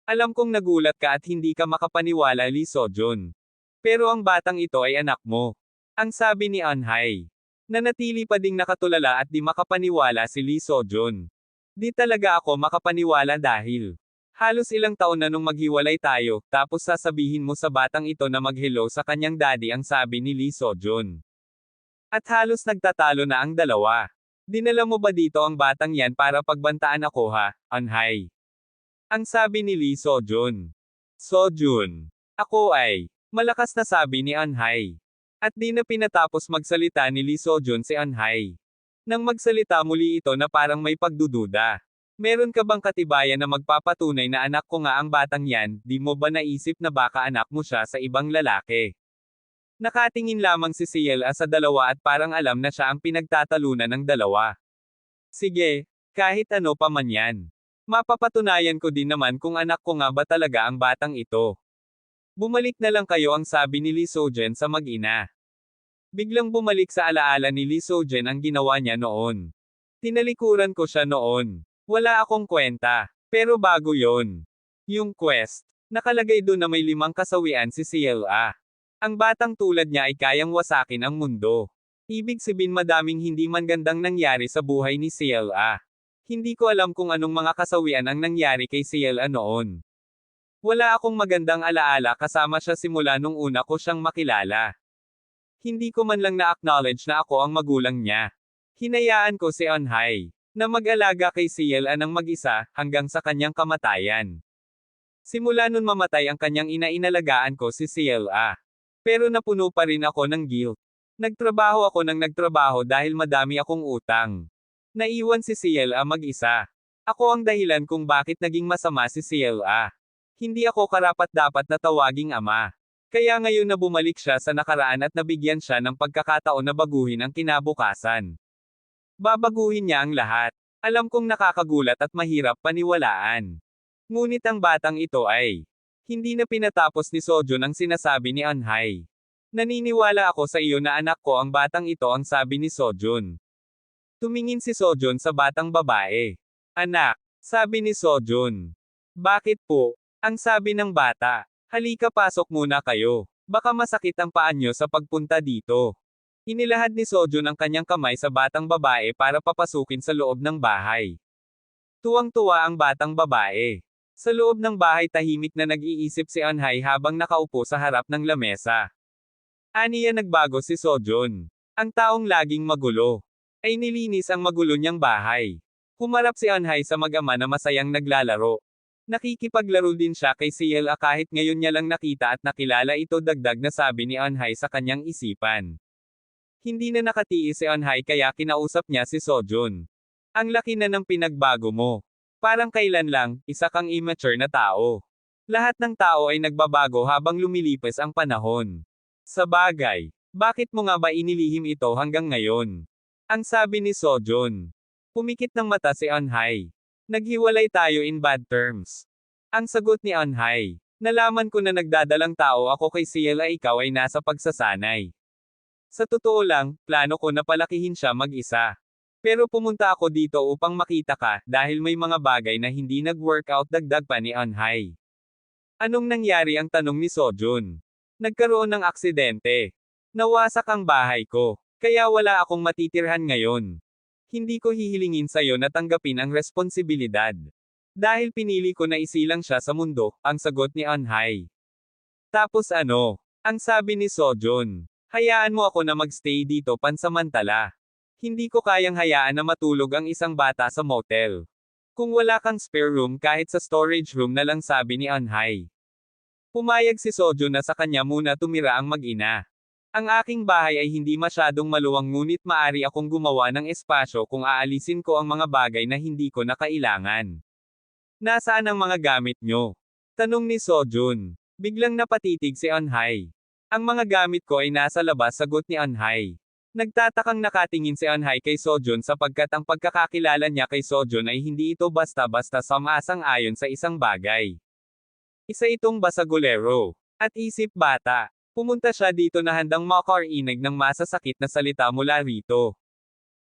Alam kong nagulat ka at hindi ka makapaniwala, Lee Sojun. Pero ang batang ito ay anak mo. Ang sabi ni Anhai. Nanatili pa ding nakatulala at di makapaniwala si Lee Sojun. Di talaga ako makapaniwala dahil halos ilang taon na nung maghiwalay tayo, tapos sasabihin mo sa batang ito na mag-hello sa kanyang daddy, ang sabi ni Lee Sojun. At halos nagtatalo na ang dalawa. Dinala mo ba dito ang batang yan para pagbantaan ako ha, Anhai? Ang sabi ni Lee Sojun. Sojun. Ako ay, malakas na sabi ni Anhai. At di na pinatapos magsalita ni Lee Sojun si Anhai. Nang magsalita muli ito na parang may pagdududa. Meron ka bang katibayan na magpapatunay na anak ko nga ang batang yan, di mo ba naisip na baka anak mo siya sa ibang lalaki? Nakatingin lamang si Ciela sa dalawa at parang alam na siya ang pinagtatalunan ng dalawa. Sige, kahit ano pa man yan. Mapapatunayan ko din naman kung anak ko nga ba talaga ang batang ito. Bumalik na lang kayo, ang sabi ni Lee Sojun sa mag-ina. Biglang bumalik sa alaala ni Lee Sojun ang ginawa niya noon. Tinalikuran ko siya noon. Wala akong kwenta. Pero bago yon. Yung quest. Nakalagay doon na may 5 kasawian si Ciela. Ang batang tulad niya ay kayang wasakin ang mundo. Ibig sabihin madaming hindi magandang nangyari sa buhay ni Ciela. Hindi ko alam kung anong mga kasawian ang nangyari kay Ciela noon. Wala akong magandang alaala kasama siya simula nung una ko siyang makilala. Hindi ko man lang na-acknowledge na ako ang magulang niya. Hinayaan ko si Anhai na mag-alaga kay Ciela ng mag-isa hanggang sa kanyang kamatayan. Simula nun mamatay ang kanyang ina, inalagaan ko si Ciela. Pero napuno pa rin ako ng guilt. Nagtrabaho ako ng nagtrabaho dahil madami akong utang. Naiwan si Ciela mag-isa. Ako ang dahilan kung bakit naging masama si Ciela. Hindi ako karapat-dapat na tawaging ama. Kaya ngayon na bumalik siya sa nakaraan at nabigyan siya ng pagkakataon na baguhin ang kinabukasan. Babaguhin niya ang lahat. Alam kong nakakagulat at mahirap paniwalaan. Ngunit ang batang ito ay hindi na pinatapos ni Sojun ang sinasabi ni Anhai. Naniniwala ako sa iyo na anak ko ang batang ito, ang sabi ni Sojun. Tumingin si Sojun sa batang babae. Anak, sabi ni Sojun. Bakit po? Ang sabi ng bata. Halika, pasok muna kayo. Baka masakit ang paa niyo sa pagpunta dito. Inilahad ni Sojun ang kanyang kamay sa batang babae para papasukin sa loob ng bahay. Tuwang-tuwa ang batang babae. Sa loob ng bahay tahimik na nag-iisip si Anhai habang nakaupo sa harap ng lamesa. Aniya nagbago si Sojun. Ang taong laging magulo ay nilinis ang magulo niyang bahay. Humarap si Anhai sa mag-ama na masayang naglalaro. Nakikipaglaro din siya kay Ciela kahit ngayon niya lang nakita at nakilala ito, dagdag na sabi ni Anhai sa kanyang isipan. Hindi na nakatiis si Anhai kaya kinausap niya si Sojun. Ang laki na ng pinagbago mo. Parang kailan lang, isa kang immature na tao. Lahat ng tao ay nagbabago habang lumilipas ang panahon. Sa bagay, bakit mo nga ba inilihim ito hanggang ngayon? Ang sabi ni Sojun. Pumikit ng mata si Anhai. Naghiwalay tayo in bad terms. Ang sagot ni Anhai. Nalaman ko na nagdadalang tao ako kay Ciela, ikaw ay nasa pagsasanay. Sa totoo lang, plano ko na palakihin siya mag-isa. Pero pumunta ako dito upang makita ka, dahil may mga bagay na hindi nag-workout, dagdag pa ni Anhai. Anong nangyari, ang tanong ni Sojun. Nagkaroon ng aksidente. Nawasak ang bahay ko. Kaya wala akong matitirhan ngayon. Hindi ko hihilingin sa'yo na tanggapin ang responsibilidad. Dahil pinili ko na isilang siya sa mundo, ang sagot ni Anhai. Tapos ano? Ang sabi ni Sojun. Hayaan mo ako na magstay dito pansamantala. Hindi ko kayang hayaan na matulog ang isang bata sa motel. Kung wala kang spare room, kahit sa storage room na lang, sabi ni Anhai. Pumayag si Sojun na sa kanya muna tumira ang mag-ina. Ang aking bahay ay hindi masyadong maluwang, ngunit maari akong gumawa ng espasyo kung aalisin ko ang mga bagay na hindi ko na kailangan. Nasaan ang mga gamit nyo? Tanong ni Sojun. Biglang napatitig si Anhai. Ang mga gamit ko ay nasa labas, sagot ni Anhai. Nagtatakang nakatingin si Anhai kay Sojun sapagkat ang pagkakakilala niya kay Sojun ay hindi ito basta-basta sumasang-ayon sa isang bagay. Isa itong basagulero. At isip bata. Pumunta siya dito na handang makarinig ng masasakit na salita mula rito.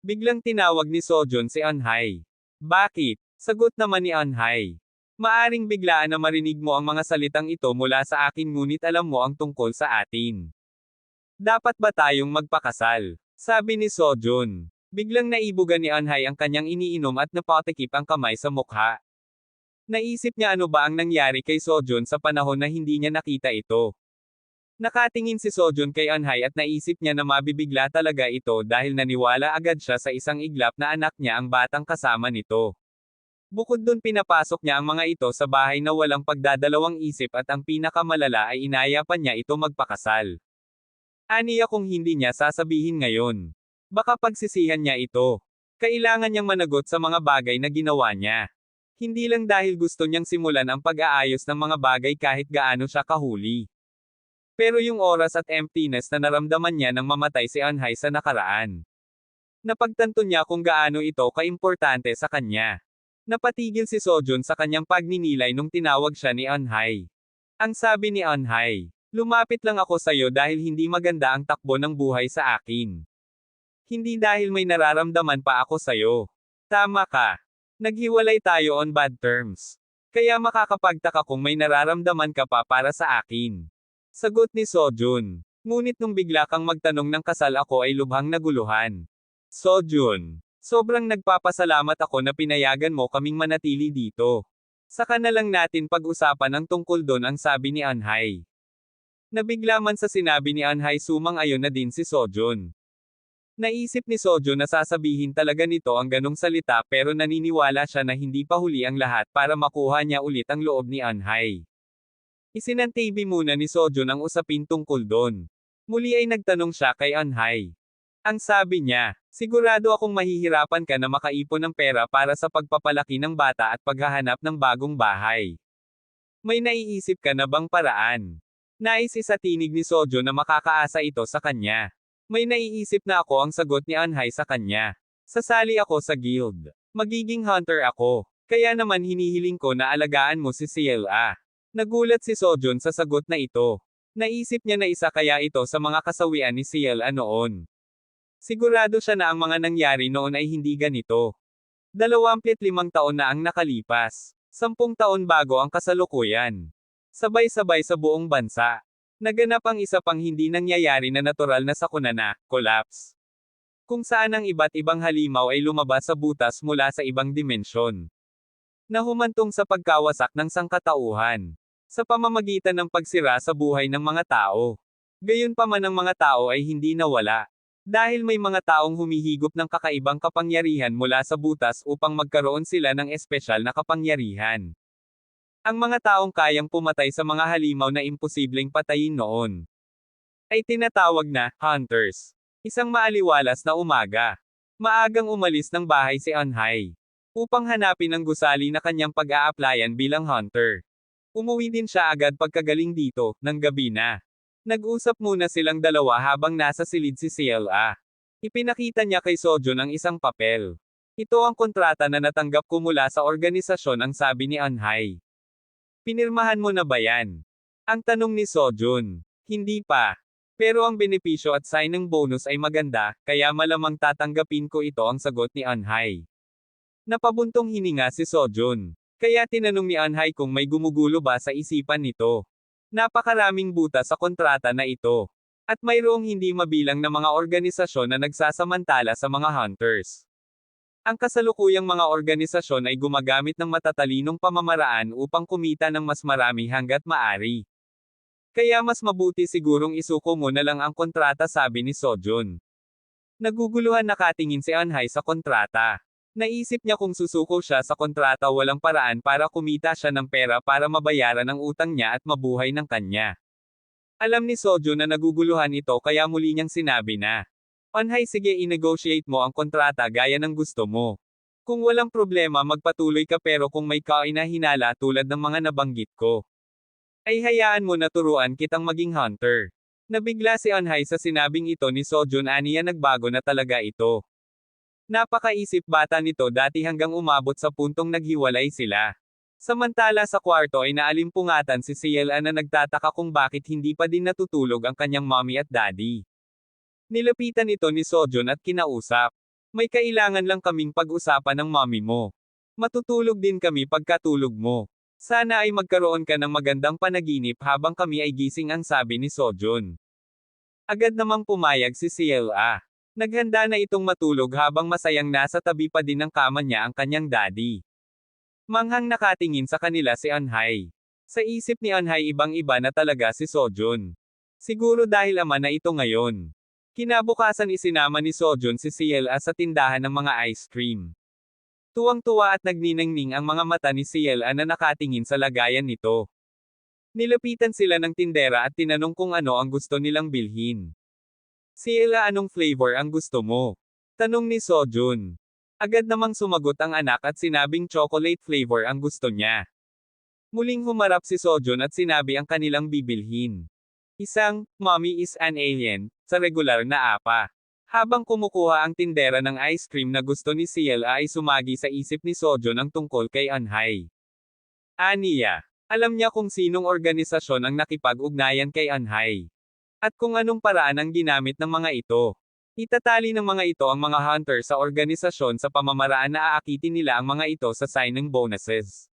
Biglang tinawag ni Sojun si Anhai. Bakit? Sagot naman ni Anhai. Maaring biglaan na marinig mo ang mga salitang ito mula sa akin ngunit alam mo ang tungkol sa atin. Dapat ba tayong magpakasal? Sabi ni Sojun. Biglang naibugan ni Anhay ang kanyang iniinom at napatikip ang kamay sa mukha. Naisip niya ano ba ang nangyari kay Sojun sa panahon na hindi niya nakita ito. Nakatingin si Sojun kay Anhay at naisip niya na mabibigla talaga ito dahil naniwala agad siya sa isang iglap na anak niya ang batang kasama nito. Bukod dun pinapasok niya ang mga ito sa bahay na walang pagdadalawang isip at ang pinakamalala ay inaya pa niya ito magpakasal. Aniya kung hindi niya sasabihin ngayon. Baka pagsisihan niya ito. Kailangan niyang managot sa mga bagay na ginawa niya. Hindi lang dahil gusto niyang simulan ang pag-aayos ng mga bagay kahit gaano siya kahuli. Pero yung oras at emptiness na naramdaman niya nang mamatay si Anhay sa nakaraan. Napagtanto niya kung gaano ito kaimportante sa kanya. Napatigil si Sojun sa kanyang pagninilay nung tinawag siya ni Anhay. Ang sabi ni Anhay, lumapit lang ako sa'yo dahil hindi maganda ang takbo ng buhay sa akin. Hindi dahil may nararamdaman pa ako sa'yo. Tama ka. Naghiwalay tayo on bad terms. Kaya makakapagtaka kung may nararamdaman ka pa para sa akin. Sagot ni Sojun. Ngunit nung bigla kang magtanong ng kasal ako ay lubhang naguluhan. Sojun. Sobrang nagpapasalamat ako na pinayagan mo kaming manatili dito. Saka na lang natin pag-usapan ang tungkol doon ang sabi ni Anhay. Nabigla man sa sinabi ni Anhay sumang-ayon na din si Sojun. Naisip ni Sojun na sasabihin talaga nito ang ganong salita pero naniniwala siya na hindi pa huli ang lahat para makuha niya ulit ang loob ni Anhay. Isinantabi muna ni Sojun ang usapin tungkol doon. Muli ay nagtanong siya kay Anhay. Ang sabi niya, sigurado akong mahihirapan ka na makaipon ng pera para sa pagpapalaki ng bata at paghahanap ng bagong bahay. May naiisip ka na bang paraan? Nais isatinig ni Sojun na makakaasa ito sa kanya. May naiisip na ako ang sagot ni Anhay sa kanya. Sasali ako sa guild. Magiging hunter ako. Kaya naman hinihiling ko na alagaan mo si Ciela. Nagulat si Sojun sa sagot na ito. Naisip niya na isa kaya ito sa mga kasawian ni Ciela noon. Sigurado siya na ang mga nangyari noon ay hindi ganito. 25 taon na ang nakalipas. 10 taon bago ang kasalukuyan. Sabay-sabay sa buong bansa. Naganap ang isa pang hindi nangyayari na natural na sakuna na, collapse. Kung saan ang iba't ibang halimaw ay lumabas sa butas mula sa ibang dimensyon. Nahumantong sa pagkawasak ng sangkatauhan. Sa pamamagitan ng pagsira sa buhay ng mga tao. Gayunpaman ang mga tao ay hindi nawala. Dahil may mga taong humihigop ng kakaibang kapangyarihan mula sa butas upang magkaroon sila ng espesyal na kapangyarihan. Ang mga taong kayang pumatay sa mga halimaw na imposibleng patayin noon ay tinatawag na hunters. Isang maaliwalas na umaga. Maagang umalis ng bahay si Anhay upang hanapin ang gusali na kanyang pag-a-applyan bilang hunter. Umuwi din siya agad pagkagaling dito, ng gabi na. Nag-usap muna silang dalawa habang nasa silid si Ciela. Ipinakita niya kay Sojun ang isang papel. Ito ang kontrata na natanggap ko mula sa organisasyon ang sabi ni Anhay. Pinirmahan mo na ba yan? Ang tanong ni Sojun. Hindi pa. Pero ang benepisyo at signing bonus ay maganda, kaya malamang tatanggapin ko ito ang sagot ni Anhay. Napabuntong hininga si Sojun. Kaya tinanong ni Anhay kung may gumugulo ba sa isipan nito. Napakaraming butas sa kontrata na ito. At mayroong hindi mabilang na mga organisasyon na nagsasamantala sa mga hunters. Ang kasalukuyang mga organisasyon ay gumagamit ng matatalinong pamamaraan upang kumita ng mas marami hanggat maari. Kaya mas mabuti sigurong isuko mo na lang ang kontrata sabi ni Sojun. Naguguluhan nakatingin si Anhay sa kontrata. Naisip niya kung susuko siya sa kontrata walang paraan para kumita siya ng pera para mabayaran ang utang niya at mabuhay ng kanya. Alam ni Sojun na naguguluhan ito kaya muli niyang sinabi na, Anhay sige i-negotiate mo ang kontrata gaya ng gusto mo. Kung walang problema magpatuloy ka pero kung may kainahinala tulad ng mga nabanggit ko, ay hayaan mo na turuan kitang maging hunter. Nabigla si Anhay sa sinabing ito ni Sojun aniya nagbago na talaga ito. Napakaisip bata nito dati hanggang umabot sa puntong naghiwalay sila. Samantala sa kwarto ay naalimpungatan si Ciela na nagtataka kung bakit hindi pa din natutulog ang kanyang mommy at daddy. Nilapitan ito ni Sojun at kinausap. May kailangan lang kaming pag-usapan ng mommy mo. Matutulog din kami pagkatulog mo. Sana ay magkaroon ka ng magandang panaginip habang kami ay gising, ang sabi ni Sojun. Agad namang pumayag si Ciela. Naghanda na itong matulog habang masayang nasa tabi pa din ng kama niya ang kanyang daddy. Manghang nakatingin sa kanila si Eunhae. Sa isip ni Eunhae, ibang-iba na talaga si Sojun. Siguro dahil ama na ito ngayon. Kinabukasan isinama ni Sojun si Ciela sa tindahan ng mga ice cream. Tuwang-tuwa at nagniningning ang mga mata ni Ciela na nakatingin sa lagayan nito. Nilapitan sila ng tindera at tinanong kung ano ang gusto nilang bilhin. Ciela, anong flavor ang gusto mo? Tanong ni Sojun. Agad namang sumagot ang anak at sinabing chocolate flavor ang gusto niya. Muling humarap si Sojun at sinabi ang kanilang bibilhin. Isang, "Mommy is an alien," sa regular na apa. Habang kumukuha ang tindera ng ice cream na gusto ni Ciela ay sumagi sa isip ni Sojun ang tungkol kay Eunhae. Aniya, alam niya kung sinong organisasyon ang nakipag-ugnayan kay Eunhae. At kung anong paraan ang ginamit ng mga ito. Itatali ng mga ito ang mga hunter sa organisasyon sa pamamaraan na aakitin nila ang mga ito sa signing bonuses.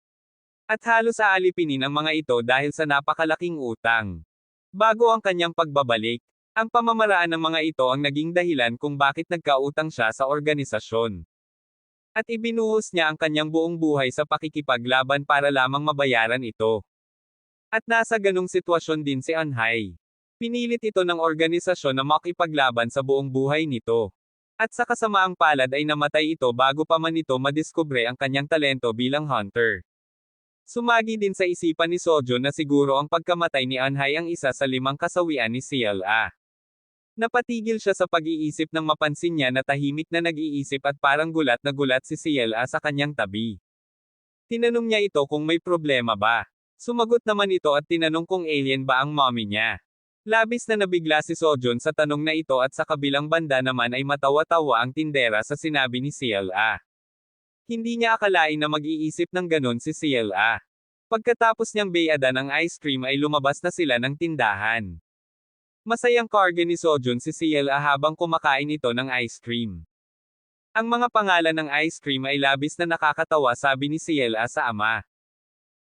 At halos aalipinin ang mga ito dahil sa napakalaking utang. Bago ang kanyang pagbabalik, ang pamamaraan ng mga ito ang naging dahilan kung bakit nagkautang siya sa organisasyon. At ibinuhos niya ang kanyang buong buhay sa pakikipaglaban para lamang mabayaran ito. At nasa ganung sitwasyon din si Eunhae. Pinilit ito ng organisasyon na makipaglaban sa buong buhay nito. At sa kasamaang palad ay namatay ito bago pa man ito madiskubre ang kanyang talento bilang hunter. Sumagi din sa isipan ni Sojun na siguro ang pagkamatay ni Eunhae ang isa sa 5 kasawian ni Ciela. Napatigil siya sa pag-iisip nang mapansin niya na tahimik na nag-iisip at parang gulat na gulat si Ciela sa kanyang tabi. Tinanong niya ito kung may problema ba. Sumagot naman ito at tinanong kung alien ba ang mommy niya. Labis na nabigla si Sojun sa tanong na ito at sa kabilang banda naman ay matawa-tawa ang tindera sa sinabi ni Ciela. Hindi niya akalain na mag-iisip ng ganon si Ciela. Pagkatapos niyang bayadan ng ice cream ay lumabas na sila ng tindahan. Masayang karga ni Sojun si Ciela habang kumakain ito ng ice cream. Ang mga pangalan ng ice cream ay labis na nakakatawa, sabi ni Ciela sa ama.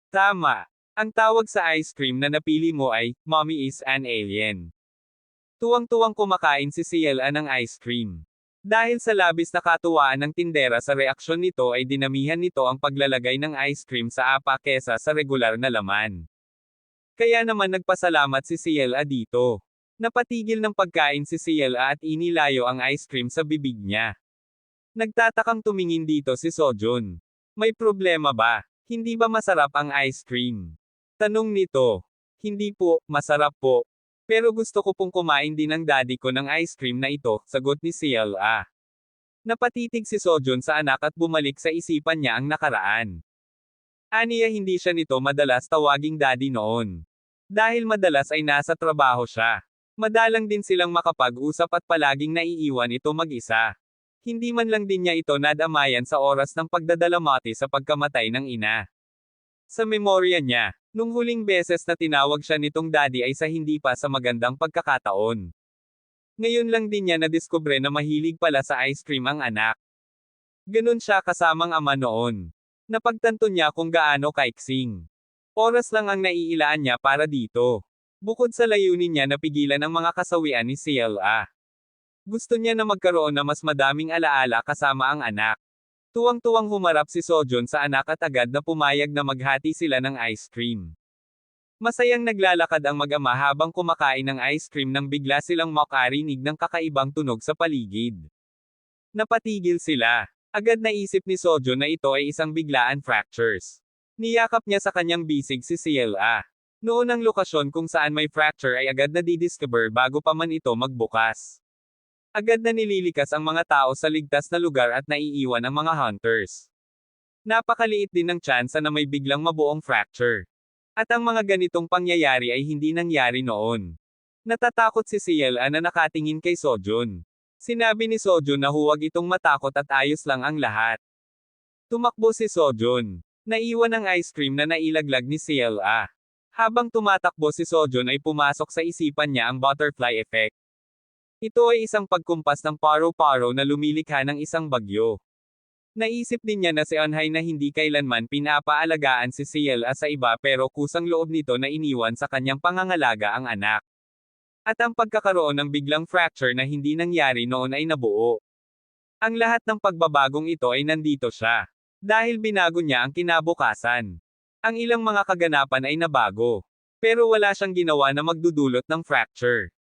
Tama. Ang tawag sa ice cream na napili mo ay, "Mommy is an alien." Tuwang-tuwang kumakain si Ciela ng ice cream. Dahil sa labis na katuwaan ng tindera sa reaksyon nito ay dinamihan nito ang paglalagay ng ice cream sa apa kesa sa regular na laman. Kaya naman nagpasalamat si Ciela dito. Napatigil ng pagkain si Ciela at inilayo ang ice cream sa bibig niya. Nagtatakang tumingin dito si Sojun. May problema ba? Hindi ba masarap ang ice cream? Tanong nito. Hindi po, masarap po. Pero gusto ko pong kumain din ng daddy ko ng ice cream na ito, sagot ni Ciela. Napatitig si Sojun sa anak at bumalik sa isipan niya ang nakaraan. Aniya, hindi siya nito madalas tawaging daddy noon. Dahil madalas ay nasa trabaho siya. Madalang din silang makapag-usap at palaging naiiwan ito mag-isa. Hindi man lang din niya ito nadamayan sa oras ng pagdadalamati sa pagkamatay ng ina. Sa memorya niya, nung huling beses na tinawag siya nitong daddy ay sa hindi pa sa magandang pagkakataon. Ngayon lang din niya nadiskubre na mahilig pala sa ice cream ang anak. Ganun siya kasamang ama noon. Napagtanto niya kung gaano kaiksing. Oras lang ang naiilaan niya para dito. Bukod sa layunin niya na pigilan ang mga kasawian ni Ciela. Gusto niya na magkaroon na mas madaming alaala kasama ang anak. Tuwang-tuwang humarap si Sojun sa anak at agad na pumayag na maghati sila ng ice cream. Masayang naglalakad ang mag-ama habang kumakain ng ice cream nang bigla silang makarinig ng kakaibang tunog sa paligid. Napatigil sila. Agad naisip ni Sojun na ito ay isang biglaan fractures. Niyakap niya sa kanyang bisig si Ciela. Noon ang lokasyon kung saan may fracture ay agad na didiscover bago pa man ito magbukas. Agad na nililikas ang mga tao sa ligtas na lugar at naiiwan ang mga hunters. Napakaliit din ng tsansa na may biglang mabuong fracture. At ang mga ganitong pangyayari ay hindi nangyari noon. Natatakot si Ciela na nakatingin kay Sojun. Sinabi ni Sojun na huwag itong matakot at ayos lang ang lahat. Tumakbo si Sojun. Naiwan ang ice cream na nailaglag ni Ciela. Habang tumatakbo si Sojun ay pumasok sa isipan niya ang butterfly effect. Ito ay isang pagkumpas ng paro-paro na lumilikha ng isang bagyo. Naisip din niya na si Eunhye na hindi kailanman pinapaalagaan si Ciela sa iba pero kusang loob nito na iniwan sa kanyang pangangalaga ang anak. At ang pagkakaroon ng biglang fracture na hindi nangyari noon ay nabuo. Ang lahat ng pagbabagong ito ay nandito siya. Dahil binago niya ang kinabukasan. Ang ilang mga kaganapan ay nabago. Pero wala siyang ginawa na magdudulot ng fracture.